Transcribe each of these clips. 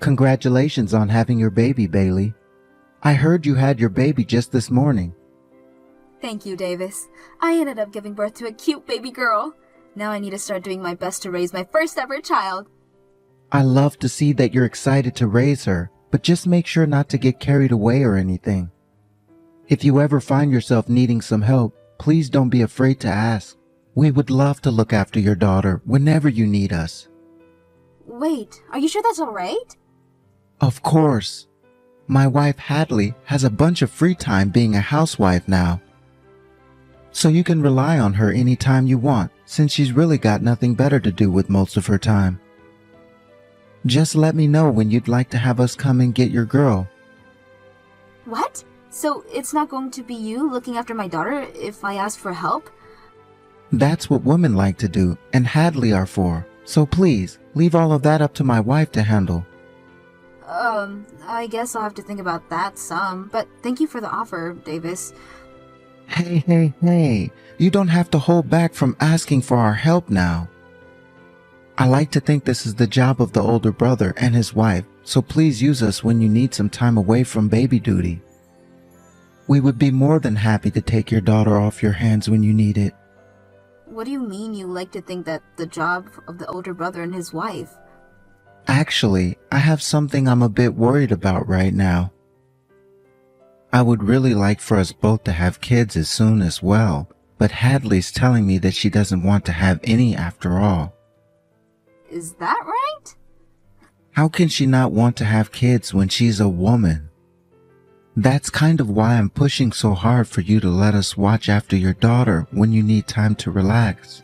Congratulations on having your baby, Bailey. I heard you had your baby just this morning. Thank you, Davis. I ended up giving birth to a cute baby girl. Now I need to start doing my best to raise my first ever child. I love to see that you're excited to raise her, but just make sure not to get carried away or anything. If you ever find yourself needing some help, please don't be afraid to ask. We would love to look after your daughter whenever you need us. Wait, are you sure that's alright? Of course. My wife Hadley has a bunch of free time being a housewife now. So you can rely on her anytime you want, since she's really got nothing better to do with most of her time. Just let me know when you'd like to have us come and get your girl. What? So it's not going to be you looking after my daughter if I ask for help? That's what women like to do, and Hadley are for. So please, leave all of that up to my wife to handle. I guess I'll have to think about that some, but thank you for the offer, Davis. Hey, you don't have to hold back from asking for our help now. I like to think this is the job of the older brother and his wife, so please use us when you need some time away from baby duty. We would be more than happy to take your daughter off your hands when you need it. What do you mean you like to think that the job of the older brother and his wife? Actually, I have something I'm a bit worried about right now. I would really like for us both to have kids as soon as well, but Hadley's telling me that she doesn't want to have any after all. Is that right? How can she not want to have kids when she's a woman? That's kind of why I'm pushing so hard for you to let us watch after your daughter when you need time to relax.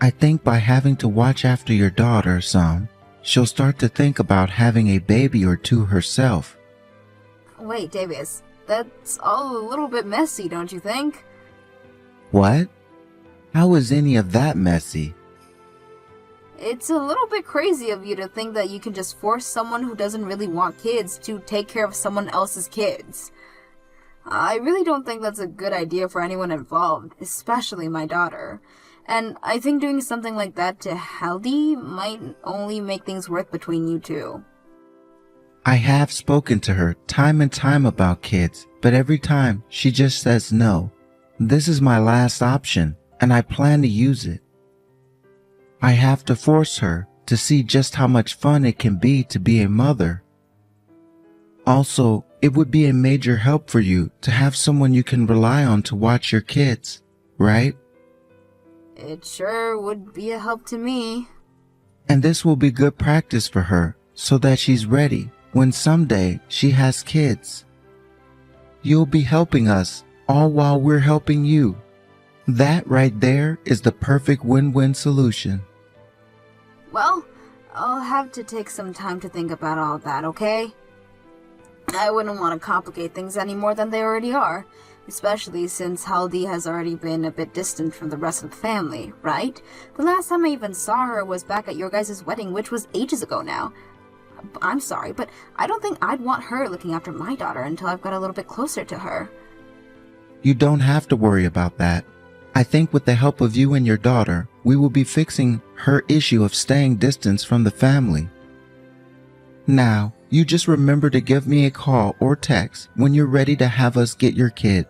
I think by having to watch after your daughter some, she'll start to think about having a baby or two herself. Wait, Davis, that's all a little bit messy, don't you think? What? How is any of that messy? It's a little bit crazy of you to think that you can just force someone who doesn't really want kids to take care of someone else's kids. I really don't think that's a good idea for anyone involved, especially my daughter. And I think doing something like that to Haldy might only make things worse between you two. I have spoken to her time and time about kids, but every time she just says no. This is my last option, and I plan to use it. I have to force her to see just how much fun it can be to be a mother. Also, it would be a major help for you to have someone you can rely on to watch your kids, right? It sure would be a help to me. And this will be good practice for her so that she's ready when someday she has kids. You'll be helping us all while we're helping you. That right there is the perfect win-win solution. Well, I'll have to take some time to think about all that, okay? I wouldn't want to complicate things any more than they already are, especially since Haldy has already been a bit distant from the rest of the family, right? The last time I even saw her was back at your guys' wedding, which was ages ago now. I'm sorry, but I don't think I'd want her looking after my daughter until I've got a little bit closer to her. You don't have to worry about that. I think with the help of you and your daughter, we will be fixing her issue of staying distance from the family. Now, you just remember to give me a call or text when you're ready to have us get your kid.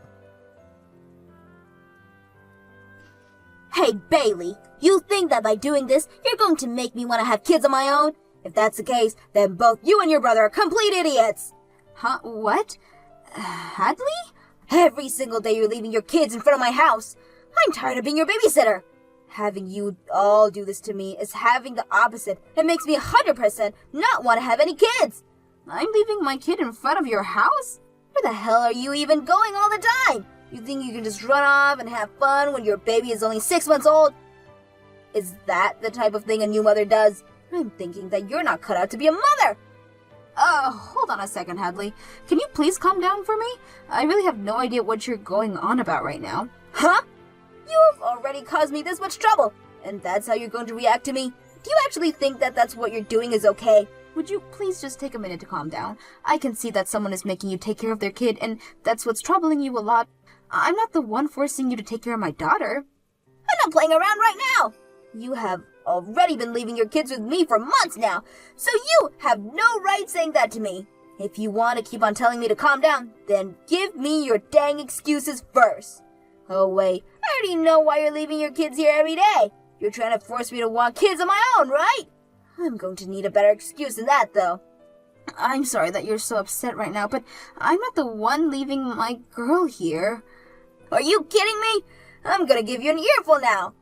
Hey, Bailey, you think that by doing this, you're going to make me want to have kids of my own? If that's the case, then both you and your brother are complete idiots. Huh? What? Hadley? Every single day you're leaving your kids in front of my house. I'm tired of being your babysitter. Having you all do this to me is having the opposite. It makes me 100% not want to have any kids. I'm leaving my kid in front of your house? Where the hell are you even going all the time? You think you can just run off and have fun when your baby is only 6 months old? Is that the type of thing a new mother does? I'm thinking that you're not cut out to be a mother. Hold on a second, Hadley. Can you please calm down for me? I really have no idea what you're going on about right now. Huh? You've already caused me this much trouble, and that's how you're going to react to me? Do you actually think that that's what you're doing is okay? Would you please just take a minute to calm down? I can see that someone is making you take care of their kid, and that's what's troubling you a lot. I'm not the one forcing you to take care of my daughter. I'm not playing around right now. You have already been leaving your kids with me for months now, so you have no right saying that to me. If you want to keep on telling me to calm down, then give me your dang excuses first. Oh wait, I already know why you're leaving your kids here every day. You're trying to force me to want kids of my own, right? I'm going to need a better excuse than that, though. I'm sorry that you're so upset right now, but I'm not the one leaving my girl here. Are you kidding me? I'm gonna give you an earful now.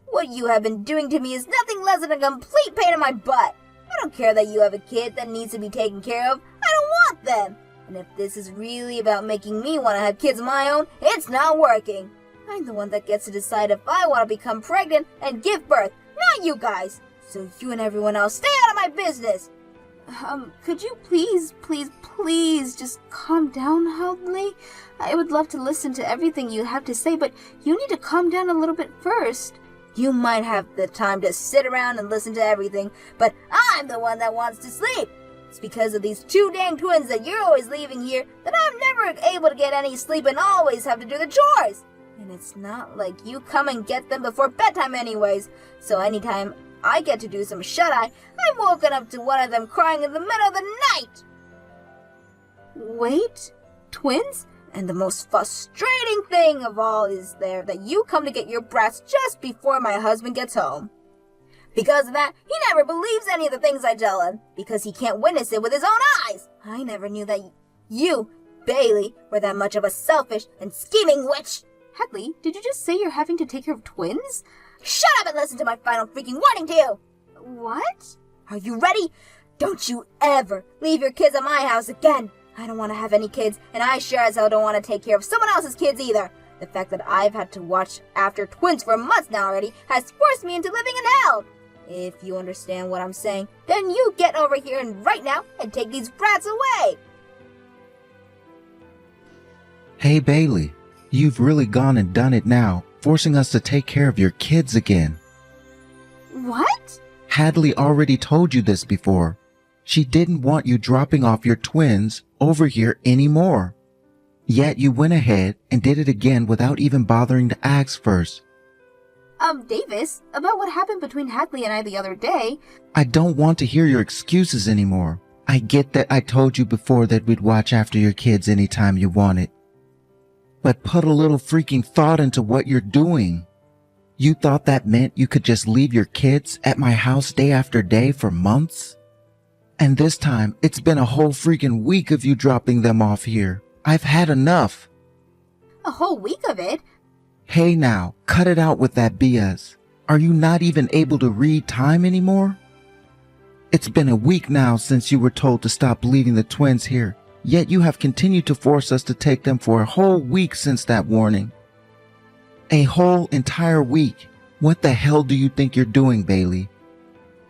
What you have been doing to me is nothing less than a complete pain in my butt. I don't care that you have a kid that needs to be taken care of. I don't want them. And if this is really about making me want to have kids of my own, it's not working. I'm the one that gets to decide if I want to become pregnant and give birth, not you guys. So you and everyone else stay out of my business. Could you please just calm down, Hadley? I would love to listen to everything you have to say, but you need to calm down a little bit first. You might have the time to sit around and listen to everything, but I'm the one that wants to sleep. It's because of these two dang twins that you're always leaving here that I'm never able to get any sleep and always have to do the chores. And it's not like you come and get them before bedtime anyways, so anytime I get to do some shut-eye, I'm woken up to one of them crying in the middle of the night. Wait, twins? And the most frustrating thing of all is that you come to get your brats just before my husband gets home. Because of that, he never believes any of the things I tell him, because he can't witness it with his own eyes. I never knew that you, Bailey, were that much of a selfish and scheming witch. Hadley, did you just say you're having to take care of twins? Shut up and listen to my final freaking warning to you! What? Are you ready? Don't you ever leave your kids at my house again! I don't want to have any kids, and I sure as hell don't want to take care of someone else's kids either. The fact that I've had to watch after twins for months now already has forced me into living in hell. If you understand what I'm saying, then you get over here and right now and take these brats away. Hey Bailey, you've really gone and done it now, forcing us to take care of your kids again. What? Hadley already told you this before. She didn't want you dropping off your twins over here anymore. Yet you went ahead and did it again without even bothering to ask first. Davis, about what happened between Hadley and I the other day. I don't want to hear your excuses anymore. I get that I told you before that we'd watch after your kids anytime you wanted. But put a little freaking thought into what you're doing. You thought that meant you could just leave your kids at my house day after day for months? And this time, it's been a whole freaking week of you dropping them off here. I've had enough. A whole week of it? Hey now, cut it out with that BS. Are you not even able to read time anymore? It's been a week now since you were told to stop leaving the twins here, yet you have continued to force us to take them for a whole week since that warning. A whole entire week. What the hell do you think you're doing, Bailey?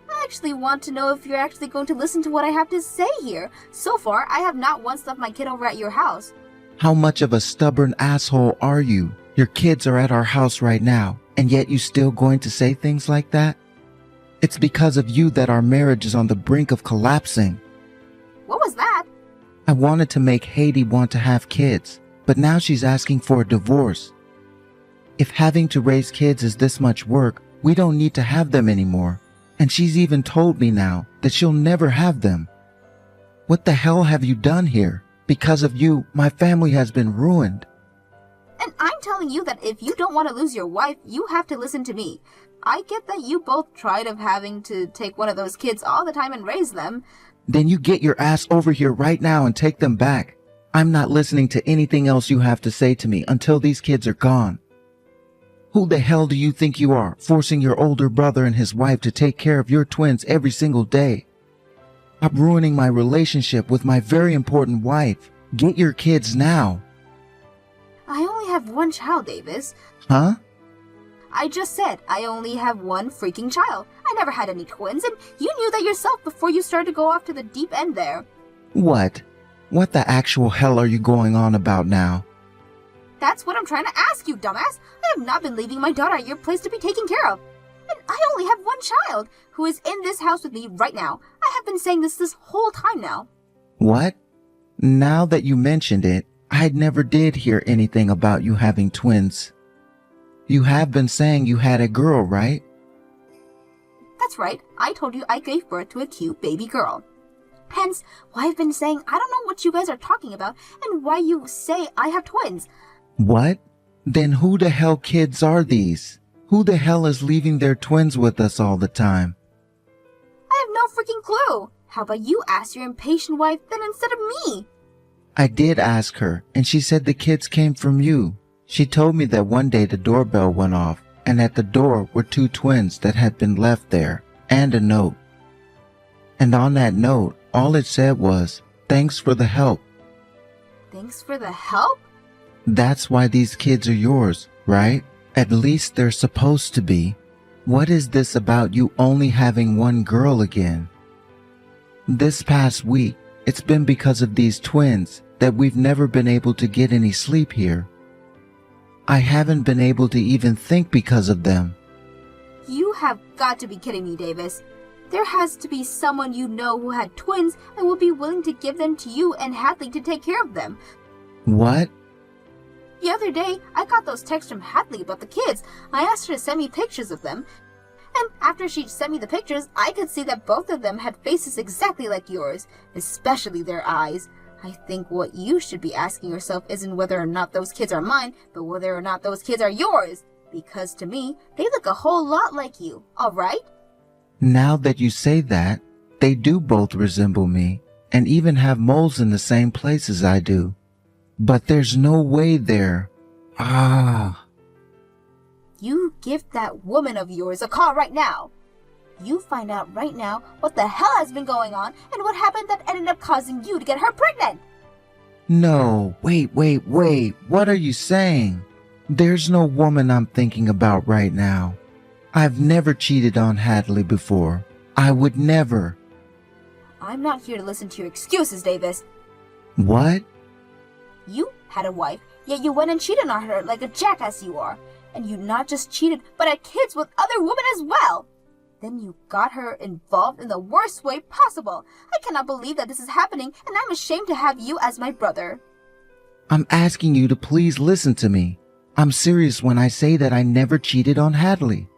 I actually want to know if you're actually going to listen to what I have to say here. So far, I have not once left my kid over at your house. How much of a stubborn asshole are you? Your kids are at our house right now, and yet you still going to say things like that? It's because of you that our marriage is on the brink of collapsing. What was that? I wanted to make Haiti want to have kids, but now she's asking for a divorce. If having to raise kids is this much work, we don't need to have them anymore. And she's even told me now that she'll never have them. What the hell have you done here? Because of you, my family has been ruined. And I'm telling you that if you don't want to lose your wife, you have to listen to me. I get that you both tried of having to take one of those kids all the time and raise them. Then you get your ass over here right now and take them back. I'm not listening to anything else you have to say to me until these kids are gone. Who the hell do you think you are, forcing your older brother and his wife to take care of your twins every single day? I'm ruining my relationship with my very important wife. Get your kids now. I only have one child, Davis. Huh? I just said I only have one freaking child. I never had any twins, and you knew that yourself before you started to go off to the deep end there. What? What the actual hell are you going on about now? That's what I'm trying to ask you, dumbass. I have not been leaving my daughter at your place to be taken care of. And I only have one child, who is in this house with me right now. I have been saying this whole time now. What? Now that you mentioned it, I never did hear anything about you having twins. You have been saying you had a girl, right? That's right, I told you I gave birth to a cute baby girl. Hence, why I've been saying I don't know what you guys are talking about and why you say I have twins. What? Then who the hell kids are these? Who the hell is leaving their twins with us all the time? I have no freaking clue. How about you ask your impatient wife then instead of me? I did ask her, and she said the kids came from you. She told me that one day the doorbell went off, and at the door were 2 twins that had been left there, and a note. And on that note, all it said was, "Thanks for the help." Thanks for the help? That's why these kids are yours, right? At least they're supposed to be. What is this about you only having one girl again? This past week, it's been because of these twins that we've never been able to get any sleep here. I haven't been able to even think because of them. You have got to be kidding me, Davis. There has to be someone you know who had twins and would be willing to give them to you and Hadley to take care of them. What? The other day, I got those texts from Hadley about the kids. I asked her to send me pictures of them. And after she sent me the pictures, I could see that both of them had faces exactly like yours, especially their eyes. I think what you should be asking yourself isn't whether or not those kids are mine, but whether or not those kids are yours. Because to me, they look a whole lot like you, alright? Now that you say that, they do both resemble me, and even have moles in the same places I do. But there's no way they're... You give that woman of yours a call right now. You find out right now what the hell has been going on and what happened that ended up causing you to get her pregnant. No, wait. What are you saying? There's no woman I'm thinking about right now. I've never cheated on Hadley before. I would never. I'm not here to listen to your excuses, Davis. What? You had a wife, yet you went and cheated on her like a jackass you are. And you not just cheated, but had kids with other women as well. Then you got her involved in the worst way possible. I cannot believe that this is happening, and I'm ashamed to have you as my brother. I'm asking you to please listen to me. I'm serious when I say that I never cheated on Hadley.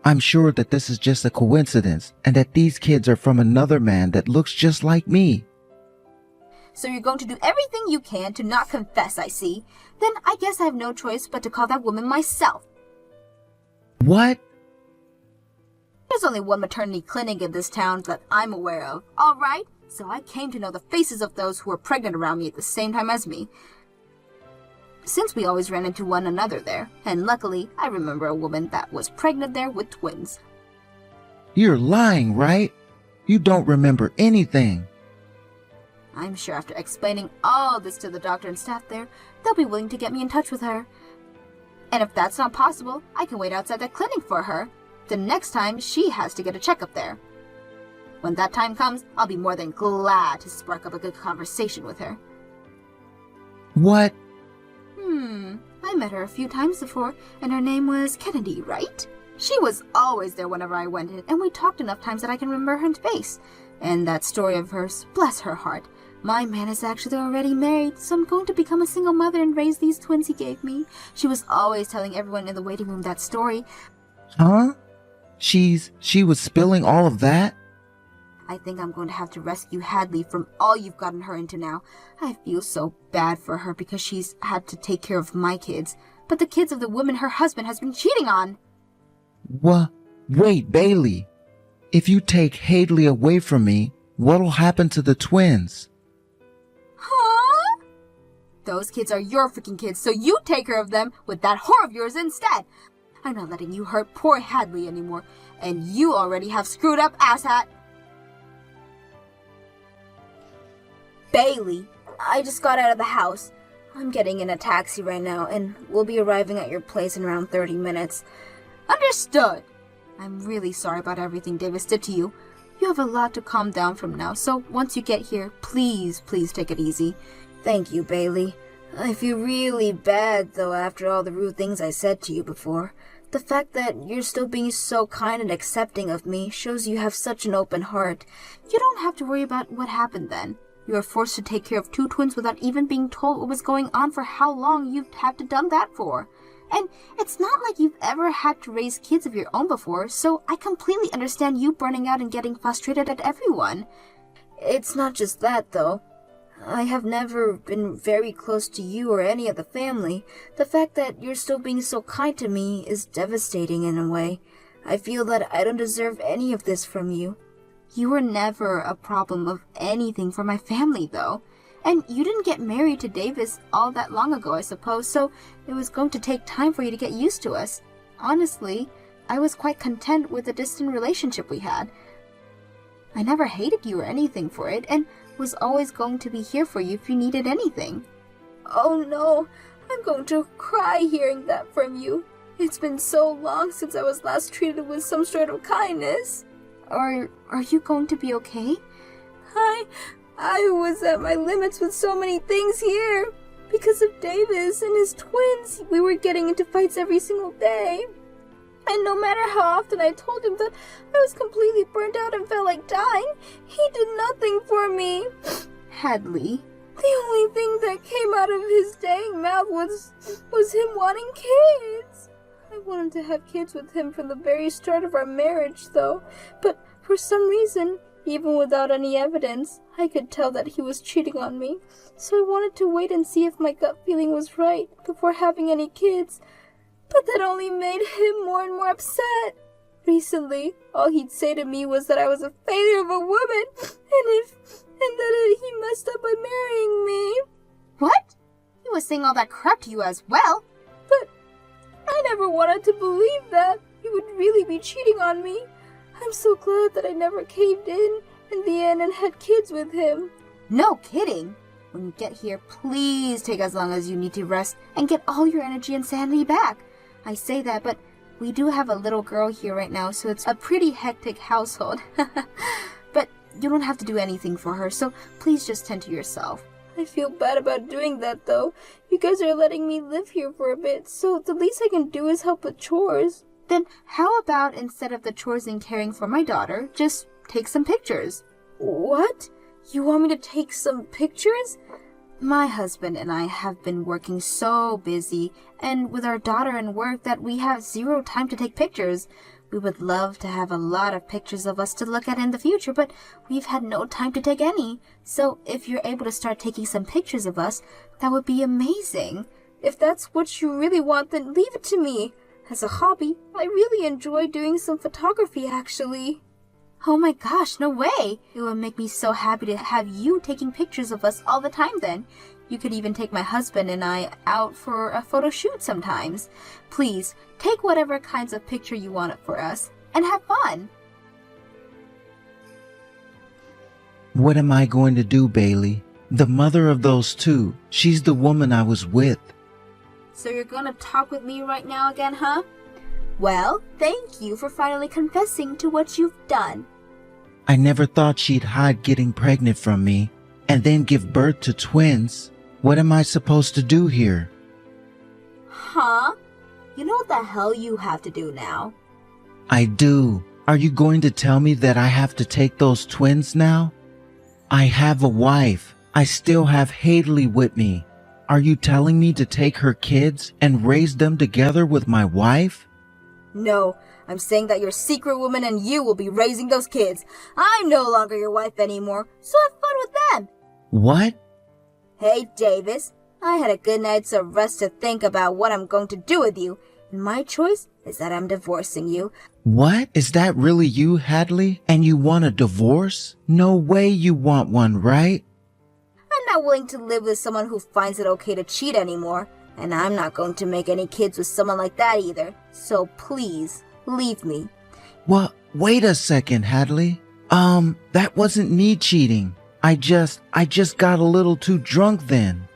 I'm sure that this is just a coincidence, and that these kids are from another man that looks just like me. So you're going to do everything you can to not confess, I see. Then I guess I have no choice but to call that woman myself. What? There's only one maternity clinic in this town that I'm aware of, alright? So I came to know the faces of those who were pregnant around me at the same time as me. Since we always ran into one another there, and luckily I remember a woman that was pregnant there with twins. You're lying, right? You don't remember anything. I'm sure after explaining all this to the doctor and staff there, they'll be willing to get me in touch with her. And if that's not possible, I can wait outside that clinic for her. The next time she has to get a checkup there. When that time comes, I'll be more than glad to spark up a good conversation with her. What? I met her a few times before, and her name was Kennedy, right? She was always there whenever I went in, and we talked enough times that I can remember her face. And that story of hers, bless her heart. My man is actually already married, so I'm going to become a single mother and raise these twins he gave me. She was always telling everyone in the waiting room that story. Huh? She was spilling all of that? I think I'm going to have to rescue Hadley from all you've gotten her into now. I feel so bad for her because she's had to take care of my kids, but the kids of the woman her husband has been cheating on. What? Wait, Bailey. If you take Hadley away from me, what'll happen to the twins? Huh? Those kids are your freaking kids, so you take care of them with that whore of yours instead. I'm not letting you hurt poor Hadley anymore, and you already have screwed up, asshat. Bailey, I just got out of the house. I'm getting in a taxi right now, and we'll be arriving at your place in around 30 minutes. Understood. I'm really sorry about everything Davis did to you. You have a lot to calm down from now, so once you get here, please take it easy. Thank you, Bailey. I feel really bad, though, after all the rude things I said to you before. The fact that you're still being so kind and accepting of me shows you have such an open heart. You don't have to worry about what happened then. You were forced to take care of 2 twins without even being told what was going on for how long you'd have to done that for. And it's not like you've ever had to raise kids of your own before, so I completely understand you burning out and getting frustrated at everyone. It's not just that, though. I have never been very close to you or any of the family. The fact that you're still being so kind to me is devastating in a way. I feel that I don't deserve any of this from you. You were never a problem of anything for my family, though. And you didn't get married to Davis all that long ago, I suppose, so it was going to take time for you to get used to us. Honestly, I was quite content with the distant relationship we had. I never hated you or anything for it, and was always going to be here for you if you needed anything. Oh no, I'm going to cry hearing that from you. It's been so long since I was last treated with some sort of kindness. Are you going to be okay? I was at my limits with so many things here. Because of Davis and his twins, we were getting into fights every single day. And no matter how often I told him that I was completely burnt out and felt like dying, he did nothing for me. Hadley. The only thing that came out of his dang mouth was him wanting kids. I wanted to have kids with him from the very start of our marriage, though. But for some reason, even without any evidence, I could tell that he was cheating on me. So I wanted to wait and see if my gut feeling was right before having any kids. But that only made him more and more upset. Recently, all he'd say to me was that I was a failure of a woman, and that he messed up by marrying me. What? He was saying all that crap to you as well? But I never wanted to believe that he would really be cheating on me. I'm so glad that I never caved in the end and had kids with him. No kidding. When you get here, please take as long as you need to rest and get all your energy and sanity back. I say that, but we do have a little girl here right now, so it's a pretty hectic household. But you don't have to do anything for her, so please just tend to yourself. I feel bad about doing that, though. You guys are letting me live here for a bit, so the least I can do is help with chores. Then how about instead of the chores and caring for my daughter, just take some pictures? What? You want me to take some pictures? My husband and I have been working so busy, and with our daughter and work, that we have zero time to take pictures. We would love to have a lot of pictures of us to look at in the future, but we've had no time to take any. So if you're able to start taking some pictures of us, that would be amazing. If that's what you really want, then leave it to me. As a hobby, I really enjoy doing some photography, actually. Oh my gosh, no way! It would make me so happy to have you taking pictures of us all the time then. You could even take my husband and I out for a photo shoot sometimes. Please, take whatever kinds of picture you want for us, and have fun. What am I going to do, Bailey? The mother of those two, she's the woman I was with. So you're gonna talk with me right now again, huh? Well, thank you for finally confessing to what you've done. I never thought she'd hide getting pregnant from me and then give birth to twins. What am I supposed to do here? Huh? You know what the hell you have to do now? I do. Are you going to tell me that I have to take those twins now? I have a wife. I still have Hadley with me. Are you telling me to take her kids and raise them together with my wife? No, I'm saying that your secret woman and you will be raising those kids. I'm no longer your wife anymore, so have fun with them. What? Hey, Davis, I had a good night's of rest to think about what I'm going to do with you, and my choice is that I'm divorcing you. What? Is that really you, Hadley? And you want a divorce? No way you want one, right? I'm not willing to live with someone who finds it okay to cheat anymore. And I'm not going to make any kids with someone like that either. So please, leave me. Well, wait a second, Hadley. That wasn't me cheating. I just got a little too drunk then.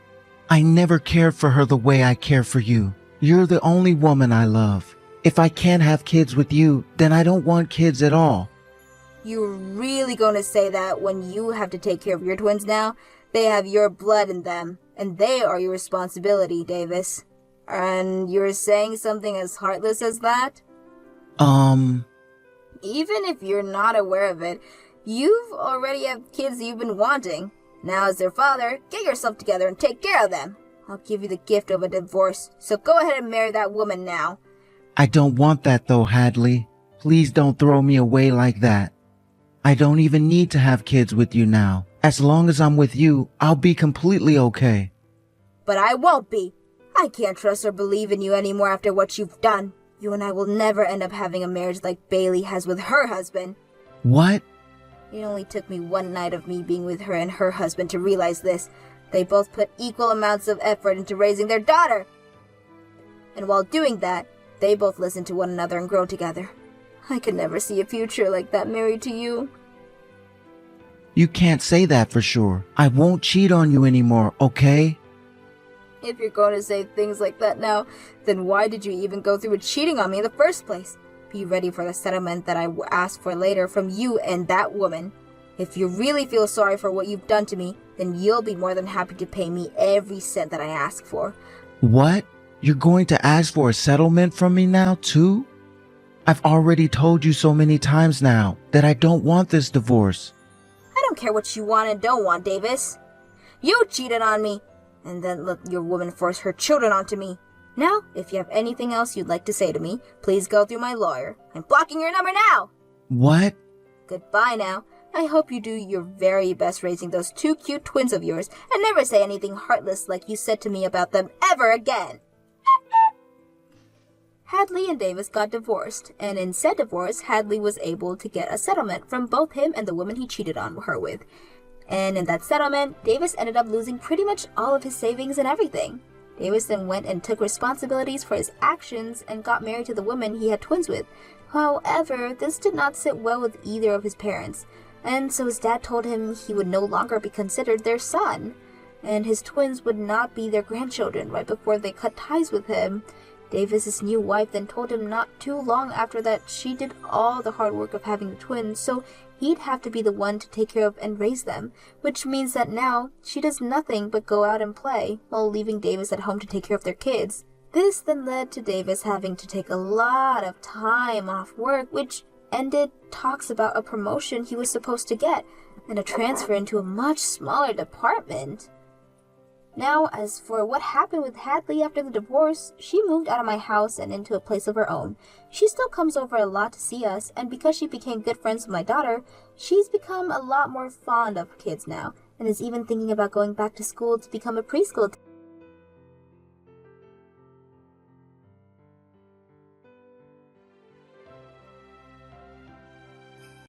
I never cared for her the way I care for you. You're the only woman I love. If I can't have kids with you, then I don't want kids at all. You're really going to say that when you have to take care of your twins now? They have your blood in them, and they are your responsibility, Davis. And you're saying something as heartless as that? Even if you're not aware of it, you've already have kids you've been wanting. Now as their father, get yourself together and take care of them. I'll give you the gift of a divorce, so go ahead and marry that woman now. I don't want that though, Hadley. Please don't throw me away like that. I don't even need to have kids with you now. As long as I'm with you, I'll be completely okay. But I won't be. I can't trust or believe in you anymore after what you've done. You and I will never end up having a marriage like Bailey has with her husband. What? It only took me one night of me being with her and her husband to realize this. They both put equal amounts of effort into raising their daughter. And while doing that, they both listened to one another and grow together. I could never see a future like that married to you. You can't say that for sure. I won't cheat on you anymore, okay? If you're going to say things like that now, then why did you even go through with cheating on me in the first place? Be ready for the settlement that I asked for later from you and that woman. If you really feel sorry for what you've done to me, then you'll be more than happy to pay me every cent that I ask for. What? You're going to ask for a settlement from me now, too? I've already told you so many times now that I don't want this divorce. I don't care what you want and don't want, Davis. You cheated on me, and then let your woman force her children onto me. Now, if you have anything else you'd like to say to me, please go through my lawyer. I'm blocking your number now! What? Goodbye now. I hope you do your very best raising those two cute twins of yours and never say anything heartless like you said to me about them ever again. Hadley and Davis got divorced, and in said divorce, Hadley was able to get a settlement from both him and the woman he cheated on her with. And in that settlement, Davis ended up losing pretty much all of his savings and everything. Davis then went and took responsibilities for his actions and got married to the woman he had twins with. However, this did not sit well with either of his parents, and so his dad told him he would no longer be considered their son, and his twins would not be their grandchildren right before they cut ties with him. Davis's new wife then told him not too long after that she did all the hard work of having the twins, so he'd have to be the one to take care of and raise them, which means that now she does nothing but go out and play, while leaving Davis at home to take care of their kids. This then led to Davis having to take a lot of time off work, which ended talks about a promotion he was supposed to get, and a transfer into a much smaller department. Now, as for what happened with Hadley after the divorce, she moved out of my house and into a place of her own. She still comes over a lot to see us, and because she became good friends with my daughter, she's become a lot more fond of kids now, and is even thinking about going back to school to become a preschool teacher.